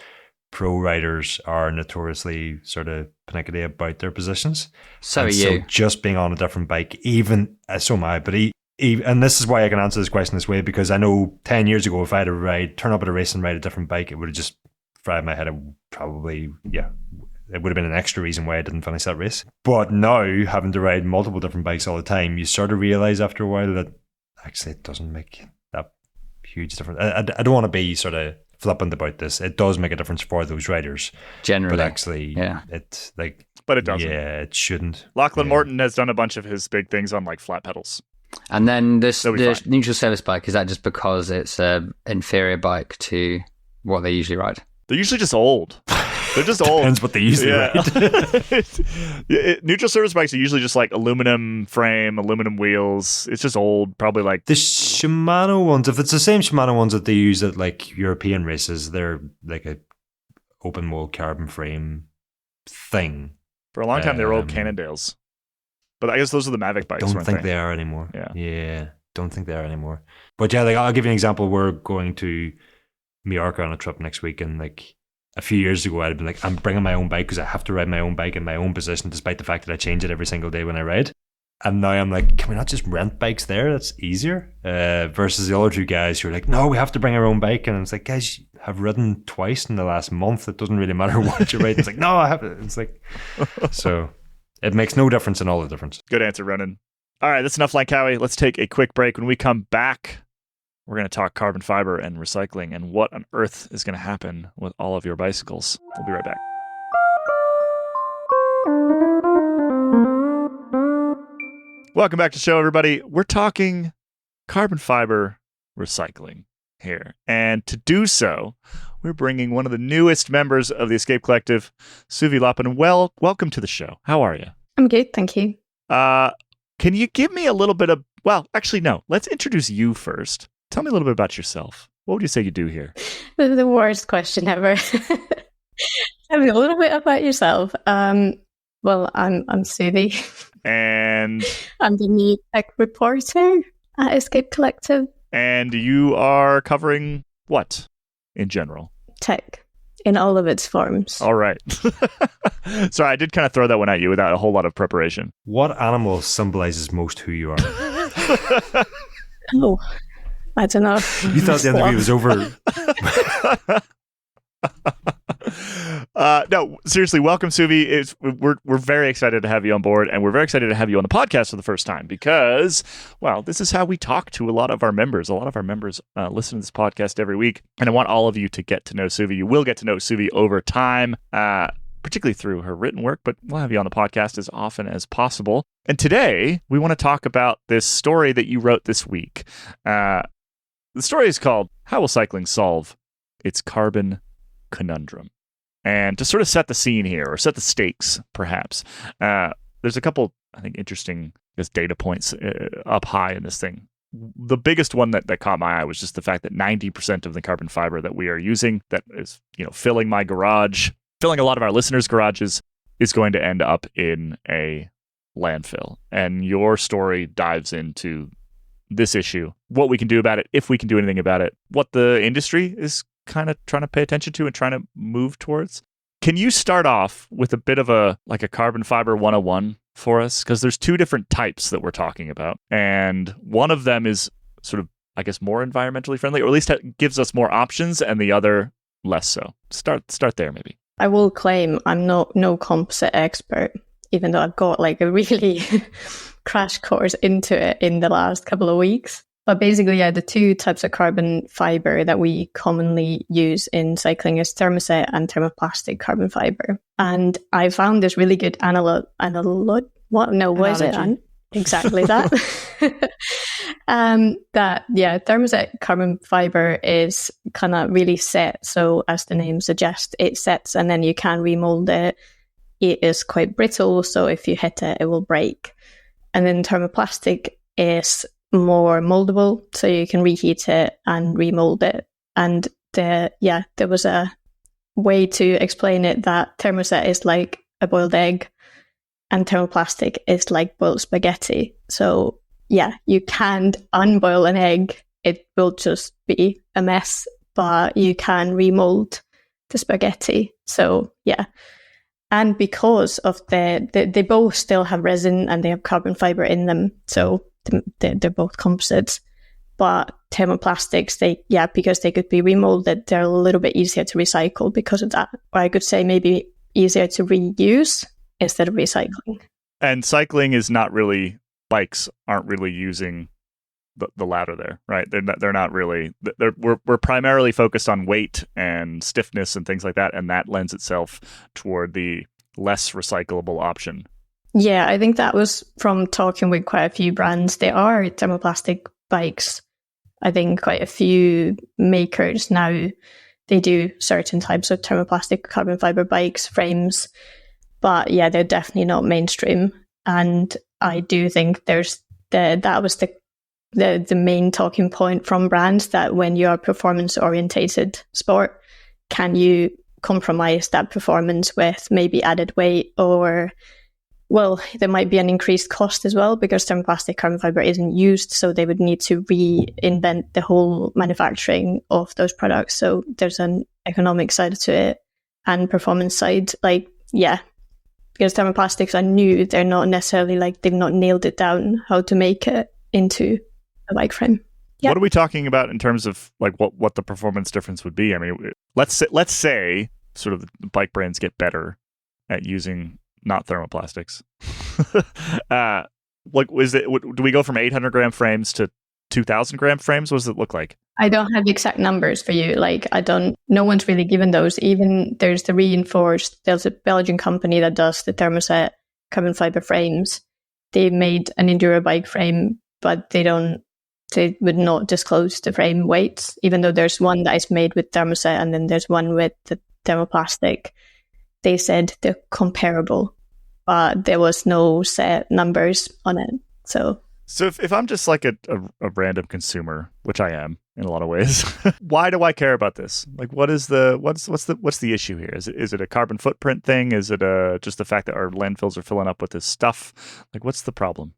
pro riders are notoriously sort of panicky about their positions. So are you. So just being on a different bike, even so am I, but and this is why I can answer this question this way, because I know 10 years ago, if I had to turn up at a race and ride a different bike, it would have just fried my head. Probably, it would have been an extra reason why I didn't finish that race. But now, having to ride multiple different bikes all the time, you sort of realize after a while that actually it doesn't make that huge difference. I don't want to be sort of flippant about this. It does make a difference for those riders generally, but actually, but it doesn't. Yeah, it shouldn't. Lachlan Morton has done a bunch of his big things on like flat pedals. And then the neutral service bike, is that just because it's an inferior bike to what they usually ride? They're usually just old. They're just old. Depends what they usually ride. Neutral service bikes are usually just like aluminum frame, aluminum wheels. It's just old, probably like... The Shimano ones, if it's the same Shimano ones that they use at like European races, they're like a open mold carbon frame thing. For a long time, they were old Cannondales. But I guess those are the Mavic bikes. Don't think they are anymore. Yeah, don't think they are anymore. But yeah, like I'll give you an example. We're going to Mallorca on a trip next week, and like a few years ago, I'd been like, I'm bringing my own bike because I have to ride my own bike in my own position, despite the fact that I change it every single day when I ride. And now I'm like, can we not just rent bikes there? That's easier. Versus the other two guys who are like, no, we have to bring our own bike. And it's like, guys, I've ridden twice in the last month. It doesn't really matter what you ride. It's like, no, I have it. It's like, so it makes no difference in all the difference. Good answer, Ronan. All right, that's enough Langkawi. Let's take a quick break. When we come back, we're going to talk carbon fiber and recycling and what on earth is going to happen with all of your bicycles. We'll be right back. Welcome back to the show, everybody. We're talking carbon fiber recycling here. And to do so, we're bringing one of the newest members of the Escape Collective, Suvi Loponen. Welcome to the show. How are you? I'm good, thank you. Can you give me a little bit of... Well, actually, no. Let's introduce you first. Tell me a little bit about yourself. What would you say you do here? The worst question ever. Tell me a little bit about yourself. Well, I'm Suvi. And I'm the new tech reporter at Escape Collective. And you are covering what in general? Tech in all of its forms. All right. Sorry, I did kind of throw that one at you without a whole lot of preparation. What animal symbolizes most who you are? Oh, I don't know. You thought the interview was over. No, seriously, welcome, Suvi. We're very excited to have you on board, and we're very excited to have you on the podcast for the first time because, well, this is how we talk to a lot of our members. A lot of our members listen to this podcast every week, and I want all of you to get to know Suvi. You will get to know Suvi over time, particularly through her written work, but we'll have you on the podcast as often as possible. And today, we want to talk about this story that you wrote this week. The story is called "How Will Cycling Solve Its Carbon Conundrum?" And to sort of set the scene here, or set the stakes, perhaps, there's a couple, I think, interesting data points up high in this thing. The biggest one that caught my eye was just the fact that 90% of the carbon fiber that we are using, that is, filling my garage, filling a lot of our listeners' garages, is going to end up in a landfill. And your story dives into this issue, what we can do about it, if we can do anything about it, what the industry is kind of trying to pay attention to and trying to move towards. Can you start off with a bit of a carbon fiber 101 for us? Because there's two different types that we're talking about. And one of them is sort of, I guess, more environmentally friendly, or at least gives us more options, and the other less so. Start there, maybe. I will claim I'm no composite expert, even though I've got a really crash course into it in the last couple of weeks. But basically, the two types of carbon fiber that we commonly use in cycling is thermoset and thermoplastic carbon fiber. And I found this really good analogy. Exactly that. Thermoset carbon fiber is kind of really set. So as the name suggests, it sets and then you can remold it. It is quite brittle, so if you hit it, it will break. And then thermoplastic is more moldable, so you can reheat it and remold it. And there was a way to explain it that thermoset is like a boiled egg and thermoplastic is like boiled spaghetti. So you can't unboil an egg, it will just be a mess, but you can remold the spaghetti. So and because of they both still have resin and they have carbon fiber in them, so they're both composites. But thermoplastics, because they could be remolded, they're a little bit easier to recycle because of that. Or I could say maybe easier to reuse instead of recycling. And cycling is not really, bikes aren't really using the latter there, right? They're not really. We're primarily focused on weight and stiffness and things like that, and that lends itself toward the less recyclable option. Yeah, I think that was from talking with quite a few brands. There are thermoplastic bikes. I think quite a few makers now, they do certain types of thermoplastic carbon fiber bikes, frames. But they're definitely not mainstream. And I do think that was the main talking point from brands, that when you are performance orientated sport, can you compromise that performance with maybe added weight, or there might be an increased cost as well because thermoplastic carbon fiber isn't used, so they would need to reinvent the whole manufacturing of those products. So there's an economic side to it and performance side. Because thermoplastics are new, they're not necessarily they've not nailed it down how to make it into a bike frame. What are we talking about in terms of what the performance difference would be? I mean, let's say sort of the bike brands get better at using not thermoplastics. Do we go from 800 gram frames to 2,000 gram frames? What does it look like? I don't have exact numbers for you. No one's really given those. Even there's the reinforced, there's a Belgian company that does the thermoset carbon fiber frames. They made an enduro bike frame, but they would not disclose the frame weights, even though there's one that is made with thermoset and then there's one with the thermoplastic. They said they're comparable, but there was no set numbers on it. So if I'm just a random consumer, which I am in a lot of ways, why do I care about this? What's the issue here? Is it a carbon footprint thing? Is it just the fact that our landfills are filling up with this stuff? What's the problem?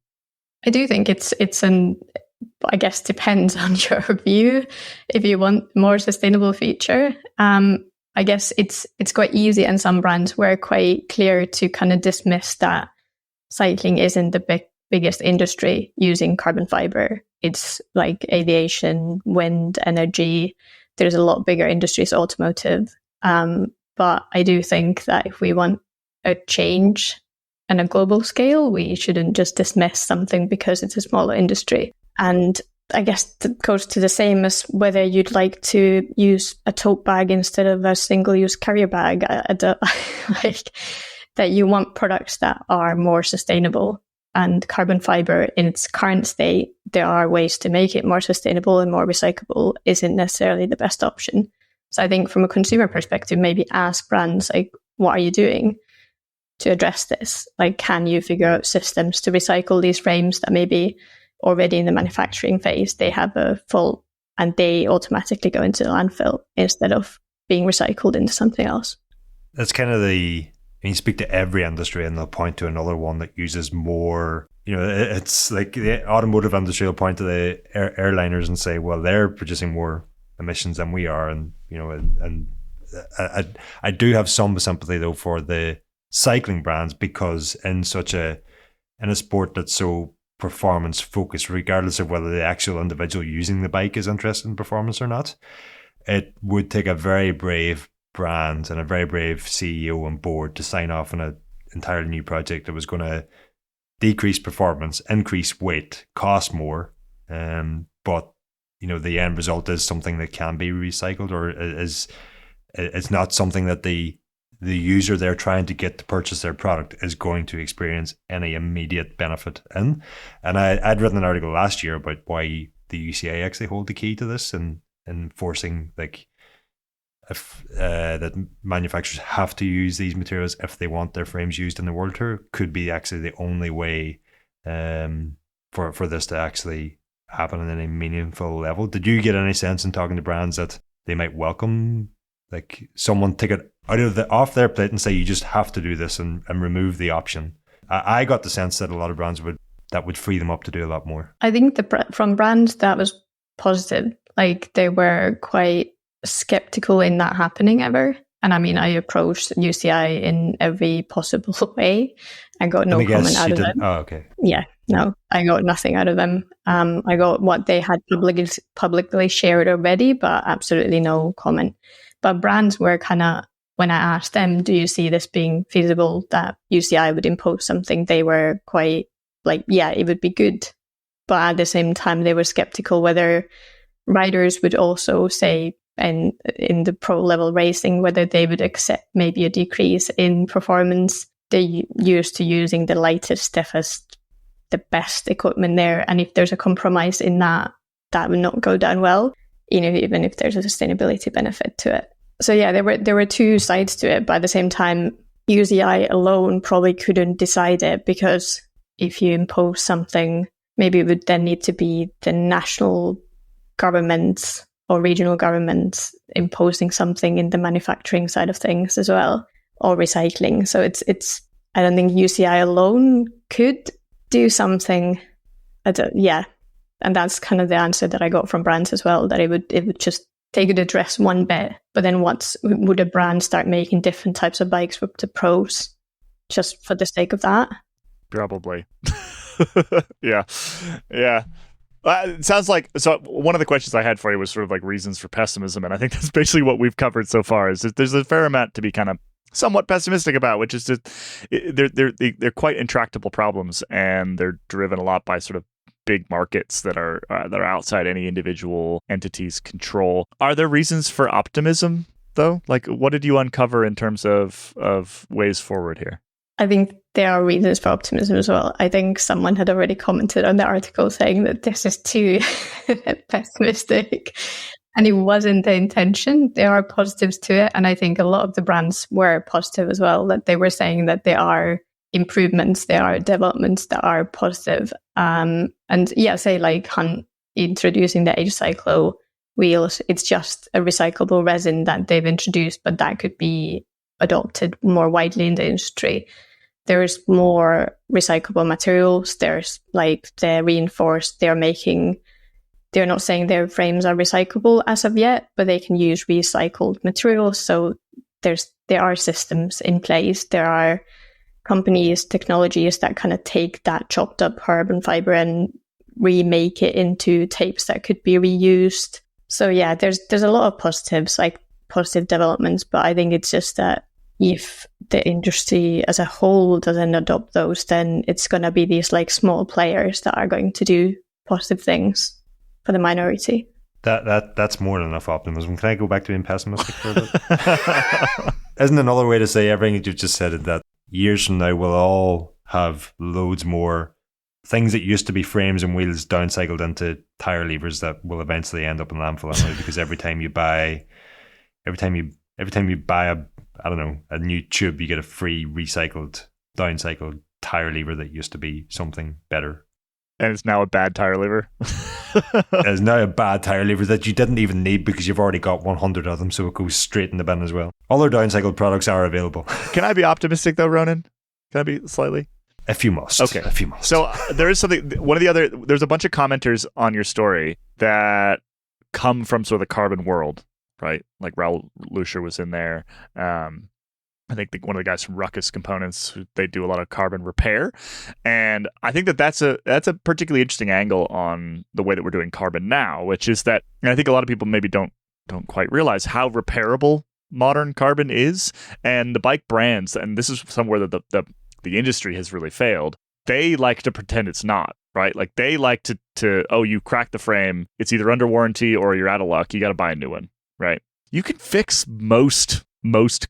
I do think it's I guess depends on your view. If you want more sustainable feature, I guess it's quite easy, and some brands were quite clear to kind of dismiss that cycling isn't the biggest industry using carbon fiber. It's like aviation, wind, energy. There's a lot bigger industries, automotive. But I do think that if we want a change on a global scale, we shouldn't just dismiss something because it's a smaller industry. And I guess it goes to the same as whether you'd like to use a tote bag instead of a single-use carrier bag. I don't, like that you want products that are more sustainable. And carbon fiber in its current state, there are ways to make it more sustainable and more recyclable, isn't necessarily the best option. So I think from a consumer perspective, maybe ask brands, like, what are you doing to address this? Like, can you figure out systems to recycle these frames that maybe already in the manufacturing phase, they have a fault and they automatically go into the landfill instead of being recycled into something else? That's kind of you speak to every industry and they'll point to another one that uses more, it's like the automotive industry will point to the airliners and say, well, they're producing more emissions than we are. And, I do have some sympathy though for the cycling brands, because in a sport that's so performance focused, regardless of whether the actual individual using the bike is interested in performance or not, it would take a very brave brand and a very brave CEO and board to sign off on an entirely new project that was going to decrease performance, increase weight, cost more, but the end result is something that can be recycled, or it's not something that the user they're trying to get to purchase their product is going to experience any immediate benefit in. And I'd written an article last year about why the UCI actually hold the key to this and forcing that manufacturers have to use these materials if they want their frames used in the World Tour could be actually the only way for this to actually happen on any meaningful level. Did you get any sense in talking to brands that they might welcome someone take it off their plate and say you just have to do this and remove the option? I got the sense that a lot of brands would free them up to do a lot more. I think from brands that was positive. Like, they were quite skeptical in that happening ever. And I mean, I approached UCI in every possible way. I got no comment out of them. Oh, okay. Yeah, no, I got nothing out of them. I got what they had publicly shared already, but absolutely no comment. But brands were kind of, when I asked them, do you see this being feasible, that UCI would impose something, they were quite like, yeah, it would be good. But at the same time, they were skeptical whether riders would also say, and in the pro level racing, whether they would accept maybe a decrease in performance. They're used to using the lightest, stiffest, the best equipment there. And if there's a compromise in that would not go down well, even if there's a sustainability benefit to it. So yeah, there were two sides to it, but at the same time, UCI alone probably couldn't decide it, because if you impose something, maybe it would then need to be the national governments or regional governments imposing something in the manufacturing side of things as well, or recycling. So it's I don't think UCI alone could do something. Yeah, and that's kind of the answer that I got from brands as well, that it would just take it address one bit, but then would a brand start making different types of bikes for the pros just for the sake of that? Probably. Yeah. It sounds like, so one of the questions I had for you was sort of like reasons for pessimism, and I think that's basically what we've covered so far. Is that there's a fair amount to be kind of somewhat pessimistic about, which is that they're quite intractable problems, and they're driven a lot by sort of big markets that are outside any individual entity's control. Are there reasons for optimism though? Like, what did you uncover in terms of ways forward here? I think there are reasons for optimism as well. I think someone had already commented on the article saying that this is too pessimistic, and it wasn't the intention. There are positives to it, and I think a lot of the brands were positive as well, that they were saying that there are improvements, there are developments that are positive. And yeah, say like Hunt introducing the H-Cyclo wheels, it's just a recyclable resin that they've introduced, but that could be adopted more widely in the industry. There's more recyclable materials. There's like the reinforced, they're not saying their frames are recyclable as of yet, but they can use recycled materials. So there are systems in place. There are companies, technologies that kind of take that chopped up carbon fiber and remake it into tapes that could be reused. So yeah, there's a lot of positives, like positive developments, but I think it's just that if the industry as a whole doesn't adopt those, then it's going to be these like small players that are going to do positive things for the minority. That's more than enough optimism. Can I go back to being pessimistic for a bit? Isn't another way to say everything that you've just said is that years from now we'll all have loads more things that used to be frames and wheels downcycled into tire levers that will eventually end up in landfill anyway, because every time you buy a new tube, you get a free recycled, downcycled tire lever that used to be something better. And it's now a bad tire lever. It's now a bad tire lever that you didn't even need because you've already got 100 of them, so it goes straight in the bin as well. All our downcycled products are available. Can I be optimistic though, Ronan? Can I be slightly? If you must. Okay. If you must. So there is something, there's a bunch of commenters on your story that come from sort of the carbon world, right? Like Raul Lucia was in there. I think one of the guys from Ruckus Components, they do a lot of carbon repair. And I think that's a particularly interesting angle on the way that we're doing carbon now, which is that, and I think a lot of people maybe don't quite realize how repairable modern carbon is. And the bike brands, and this is somewhere that the industry has really failed, they like to pretend it's not, right? Like they like to you cracked the frame, it's either under warranty or you're out of luck, you got to buy a new one, right? You can fix most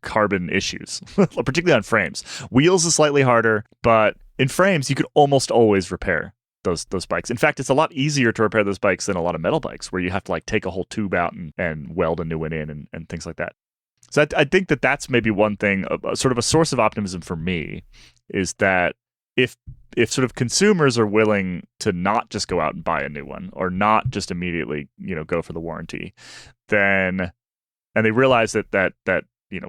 carbon issues, particularly on frames. Wheels is slightly harder, but in frames, you could almost always repair those bikes. In fact, it's a lot easier to repair those bikes than a lot of metal bikes, where you have to like take a whole tube out and weld a new one in and things like that. So I think that's maybe one thing, sort of a source of optimism for me, is that if sort of consumers are willing to not just go out and buy a new one or not just immediately, go for the warranty, then, and they realize that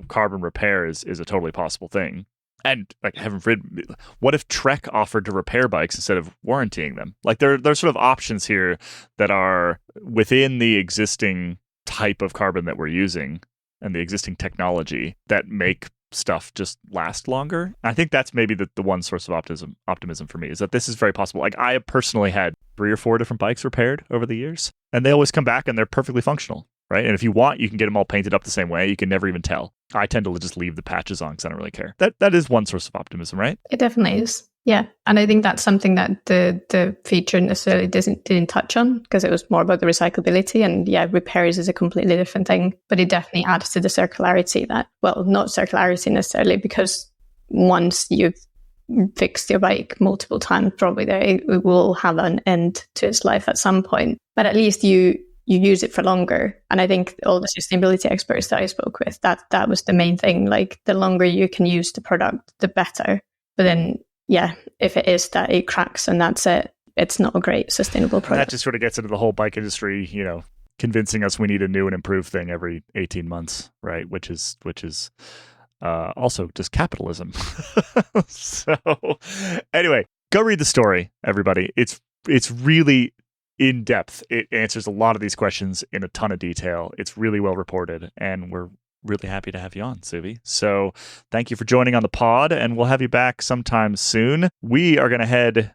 carbon repair is a totally possible thing. And like, heaven forbid, what if Trek offered to repair bikes instead of warrantying them? Like there's sort of options here that are within the existing type of carbon that we're using and the existing technology that make stuff just last longer. I think that's maybe the one source of optimism for me, is that this is very possible. Like I have personally had 3 or 4 different bikes repaired over the years, and they always come back and they're perfectly functional. Right? And if you want, you can get them all painted up the same way. You can never even tell. I tend to just leave the patches on because I don't really care. That is one source of optimism, right? It definitely is. Yeah. And I think that's something that the feature necessarily didn't touch on, because it was more about the recyclability. And yeah, repairs is a completely different thing. But it definitely adds to the circularity not circularity necessarily, because once you've fixed your bike multiple times, probably it will have an end to its life at some point. But at least you use it for longer. And I think all the sustainability experts that I spoke with, that was the main thing. Like the longer you can use the product, the better. But then, yeah, if it is that it cracks and that's it, it's not a great sustainable product. That just sort of gets into the whole bike industry, convincing us we need a new and improved thing every 18 months, right? Which is also just capitalism. So anyway, go read the story, everybody. It's really in depth. It answers a lot of these questions in a ton of detail. It's really well reported, and we're really happy to have you on, Suvi. So thank you for joining on the pod, and we'll have you back sometime soon. We're going to head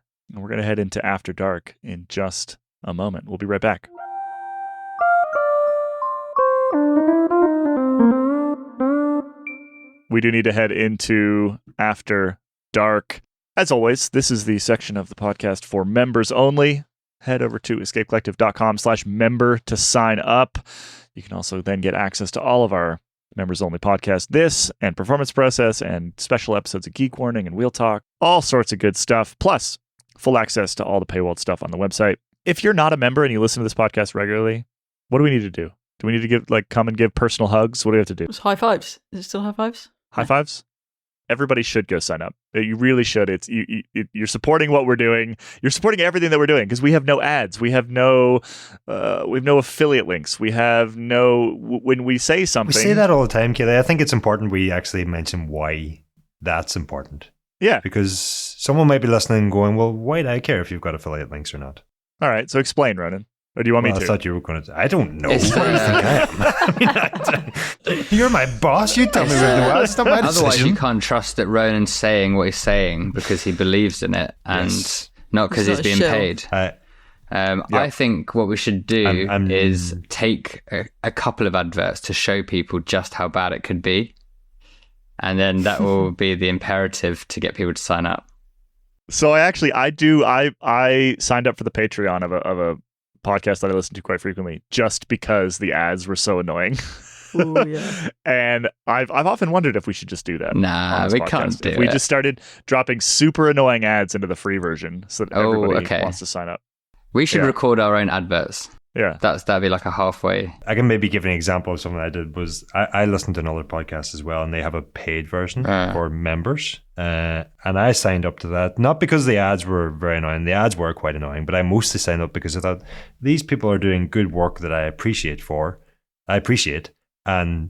into After Dark in just a moment. We'll be right back. We do need to head into After Dark. As always, this is the section of the podcast for members only. Head over to escapecollective.com/member to sign up. You can also then get access to all of our members only podcasts, this and Performance Process, and special episodes of Geek Warning and Wheel Talk, all sorts of good stuff, plus full access to all the paywalled stuff on the website. If you're not a member and you listen to this podcast regularly, what do we need to do? Do we need to come and give personal hugs? What do we have to do? It's high fives. Is it still high fives? High fives? Everybody should go sign up. You really should. It's you're supporting what we're doing. You're supporting everything that we're doing, because we have no ads. We have no affiliate links. We have when we say something. We say that all the time, Caley. I think it's important we actually mention why that's important. Yeah. Because someone might be listening and going, well, why do I care if you've got affiliate links or not? All right. So explain, Ronan. Or do you want me to? I thought you were going to. I don't know. What do you think I am? You're my boss. You tell me where to do. It's not my decision. Otherwise, you can't trust that Ronan's saying what he's saying because he believes in it and not because he's being paid. I think what we should do is take a couple of adverts to show people just how bad it could be. And then that will be the imperative to get people to sign up. So I signed up for the Patreon of a podcast that I listen to quite frequently just because the ads were so annoying. Ooh, yeah. And I've often wondered if we should just do that. Nah, we can't do it. We just started dropping super annoying ads into the free version so that everybody wants to sign up. We should record our own adverts. Yeah. That'd be like a halfway. I can maybe give an example of something I did was I listened to another podcast as well, and they have a paid version for members. And I signed up to that, not because the ads were very annoying. The ads were quite annoying, but I mostly signed up because I thought these people are doing good work that I appreciate, and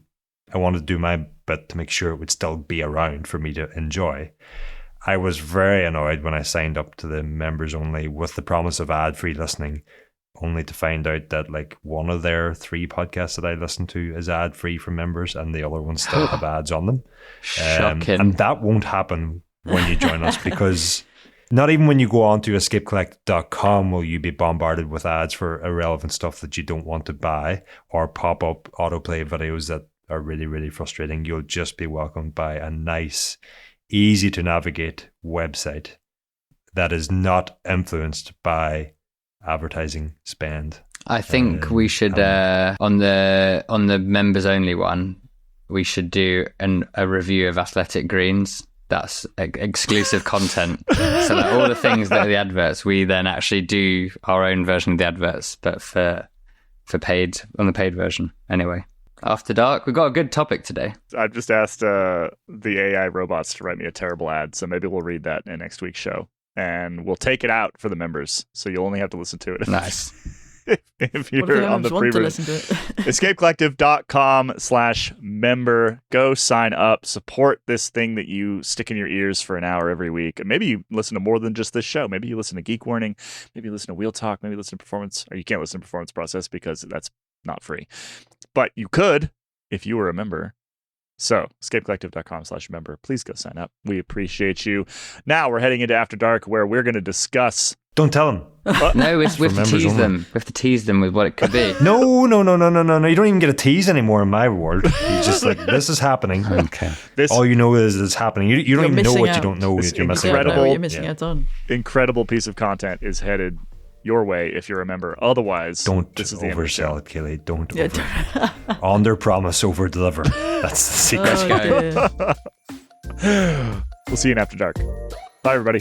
I wanted to do my bit to make sure it would still be around for me to enjoy. I was very annoyed when I signed up to the members only with the promise of ad-free listening, only to find out that like one of their 3 podcasts that I listen to is ad-free for members and the other ones still have ads on them. Shocking. And that won't happen when you join us, because not even when you go on to escapecollective.com will you be bombarded with ads for irrelevant stuff that you don't want to buy or pop-up autoplay videos that are really, really frustrating. You'll just be welcomed by a nice, easy to navigate website that is not influenced by advertising spend. I think we should on the members only one, we should do a review of Athletic Greens. That's exclusive content. So that all the things that are the adverts, we then actually do our own version of the adverts, but for paid, on the paid version. Anyway, After Dark, we've got a good topic today. I've just asked the AI robots to write me a terrible ad, so maybe we'll read that in next week's show. And we'll take it out for the members, so you'll only have to listen to it. Nice. if you're on the free version. escapecollective.com/member. Go sign up. Support this thing that you stick in your ears for an hour every week. Maybe you listen to more than just this show. Maybe you listen to Geek Warning. Maybe you listen to Wheel Talk. Maybe you listen to Performance. Or you can't listen to Performance Process because that's not free. But you could if you were a member. So, escapecollective.com/member. Please go sign up. We appreciate you. Now we're heading into After Dark, where we're going to discuss... Don't tell them. No, we have to tease them. We have to tease them with what it could be. No. You don't even get a tease anymore in my world. You just like, this is happening. Okay. All you know is it's happening. You don't even know what you don't know. You're missing out. You're missing out on. Incredible piece of content is headed your way if you're a member. Otherwise, this is the oversell it, Caley. Don't under promise, over deliver. That's the secret. Let's go. We'll see you in After Dark. Bye, everybody.